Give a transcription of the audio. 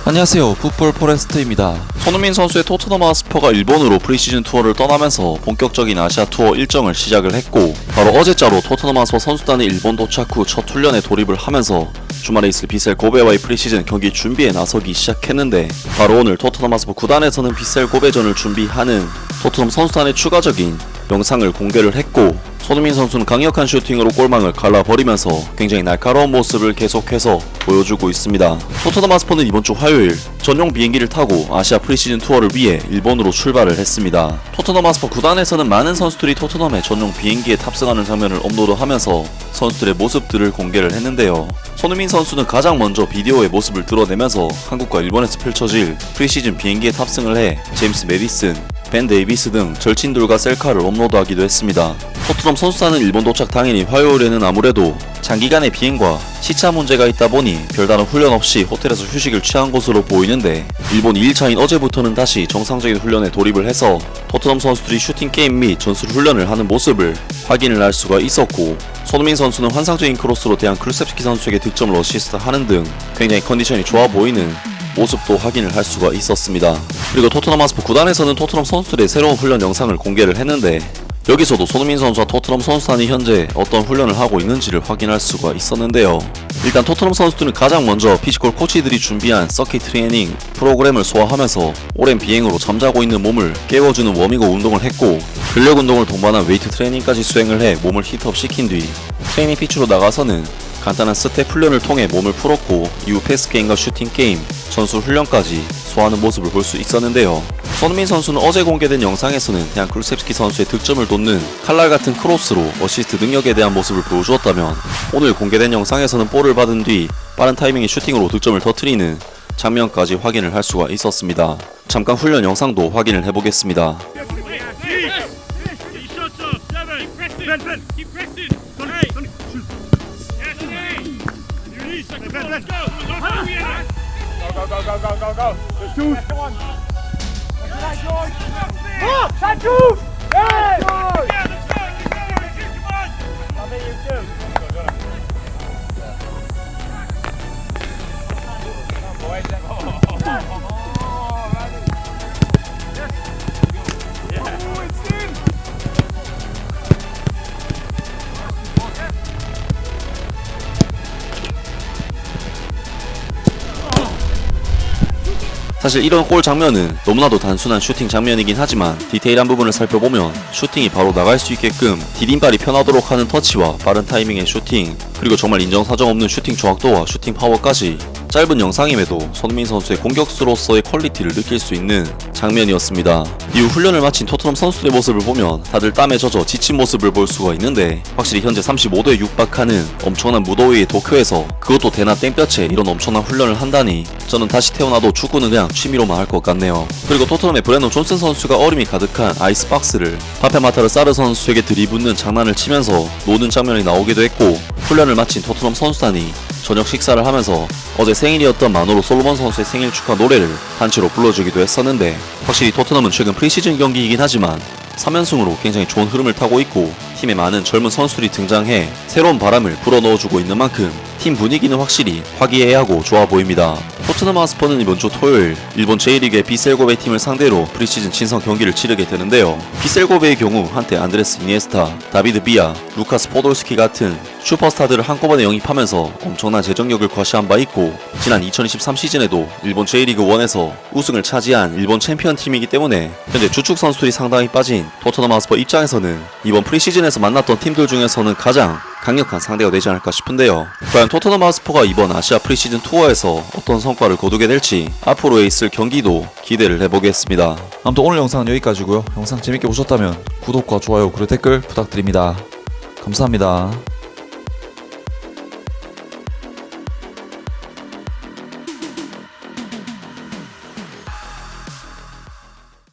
안녕하세요, 풋볼 포레스트입니다. 손흥민 선수의 토트넘 하스퍼가 일본으로 프리시즌 투어를 떠나면서 본격적인 아시아 투어 일정을 시작을 했고, 바로 어제자로 토트넘 하스퍼 선수단이 일본 도착 후 첫 훈련에 돌입을 하면서 주말에 있을 비셀 고베와의 프리시즌 경기 준비에 나서기 시작했는데, 바로 오늘 토트넘 하스퍼 구단에서는 비셀 고베전을 준비하는 토트넘 선수단의 추가적인 영상을 공개를 했고, 손흥민 선수는 강력한 슈팅으로 골망을 갈라버리면서 굉장히 날카로운 모습을 계속해서 보여주고 있습니다. 토트넘 하스퍼는 이번 주 화요일 전용 비행기를 타고 아시아 프리시즌 투어를 위해 일본으로 출발을 했습니다. 토트넘 하스퍼 구단에서는 많은 선수들이 토트넘의 전용 비행기에 탑승하는 장면을 업로드하면서 선수들의 모습들을 공개를 했는데요. 손흥민 선수는 가장 먼저 비디오의 모습을 드러내면서 한국과 일본에서 펼쳐질 프리시즌 비행기에 탑승을 해 제임스 메디슨, 벤 데이비스 등 절친들과 셀카를 업로드하기도 했습니다. 토트넘 선수단은 일본 도착 당일인 화요일에는 아무래도 장기간의 비행과 시차 문제가 있다 보니 별다른 훈련 없이 호텔에서 휴식을 취한 것으로 보이는데, 일본 2일차인 어제부터는 다시 정상적인 훈련에 돌입을 해서 토트넘 선수들이 슈팅 게임 및 전술 훈련을 하는 모습을 확인을 할 수가 있었고, 손흥민 선수는 환상적인 크로스로 대한 클루셉스키 선수에게 득점을 어시스트하는 등 굉장히 컨디션이 좋아 보이는 모습도 확인을 할 수가 있었습니다. 그리고 토트넘 하스퍼 구단에서는 토트넘 선수들의 새로운 훈련 영상을 공개를 했는데, 여기서도 손흥민 선수와 토트넘 선수단이 현재 어떤 훈련을 하고 있는지를 확인할 수가 있었는데요. 일단 토트넘 선수들은 가장 먼저 피지컬 코치들이 준비한 서킷 트레이닝 프로그램을 소화하면서 오랜 비행으로 잠자고 있는 몸을 깨워주는 워밍업 운동을 했고, 근력 운동을 동반한 웨이트 트레이닝까지 수행을 해 몸을 히트업 시킨 뒤 트레이닝 피치로 나가서는 간단한 스텝 훈련을 통해 몸을 풀었고, 이후 패스 게임과 슈팅 게임, 전술 훈련까지 소화하는 모습을 볼 수 있었는데요. 손흥민 선수는 어제 공개된 영상에서는 대한 클루셉스키 선수의 득점을 돋는 칼날 같은 크로스로 어시스트 능력에 대한 모습을 보여주었다면, 오늘 공개된 영상에서는 볼을 받은 뒤 빠른 타이밍의 슈팅으로 득점을 터뜨리는 장면까지 확인을 할 수가 있었습니다. 잠깐 훈련 영상도 확인을 해보겠습니다. 사실 이런 골 장면은 너무나도 단순한 슈팅 장면이긴 하지만, 디테일한 부분을 살펴보면 슈팅이 바로 나갈 수 있게끔 디딤발이 편하도록 하는 터치와 빠른 타이밍의 슈팅, 그리고 정말 인정사정 없는 슈팅 정확도와 슈팅 파워까지 짧은 영상임에도 손흥민 선수의 공격수로서의 퀄리티를 느낄 수 있는 장면이었습니다. 이후 훈련을 마친 토트넘 선수들의 모습을 보면 다들 땀에 젖어 지친 모습을 볼 수가 있는데, 확실히 현재 35도에 육박하는 엄청난 무더위의 도쿄에서 그것도 대낮 땡볕에 이런 엄청난 훈련을 한다니, 저는 다시 태어나도 축구는 그냥 취미로만 할 것 같네요. 그리고 토트넘의 브랜던 존슨 선수가 얼음이 가득한 아이스박스를 파페마타르 사르 선수에게 들이붓는 장난을 치면서 노는 장면이 나오기도 했고, 훈련을 마친 토트넘 선수단이 저녁 식사를 하면서 어제 생일이었던 마노로 솔로몬 선수의 생일 축하 노래를 단체로 불러주기도 했었는데, 확실히 토트넘은 최근 프리시즌 경기이긴 하지만 3연승으로 굉장히 좋은 흐름을 타고 있고, 팀에 많은 젊은 선수들이 등장해 새로운 바람을 불어넣어주고 있는 만큼 팀 분위기는 확실히 화기애애하고 좋아 보입니다. 토트넘 하스퍼는 이번 주 토요일 일본 J리그의 비셀고베 팀을 상대로 프리시즌 친선 경기를 치르게 되는데요. 비셀고베의 경우 한때 안드레스 이니에스타, 다비드 비아, 루카스 포돌스키 같은 슈퍼스타들을 한꺼번에 영입하면서 엄청난 재정력을 과시한 바 있고, 지난 2023 시즌에도 일본 J리그 1에서 우승을 차지한 일본 챔피언 팀이기 때문에 현재 주축 선수들이 상당히 빠진 토트넘 하스퍼 입장에서는 이번 프리시즌에서 만났던 팀들 중에서는 가장 강력한 상대가 되지 않을까 싶은데요. 과연 토트넘 하스퍼가 이번 아시아 프리시즌 투어에서 어떤 성과를 거두게 될지 앞으로에 있을 경기도 기대를 해보겠습니다. 아무튼 오늘 영상은 여기까지고요. 영상 재밌게 보셨다면 구독과 좋아요 그리고 댓글 부탁드립니다. 감사합니다.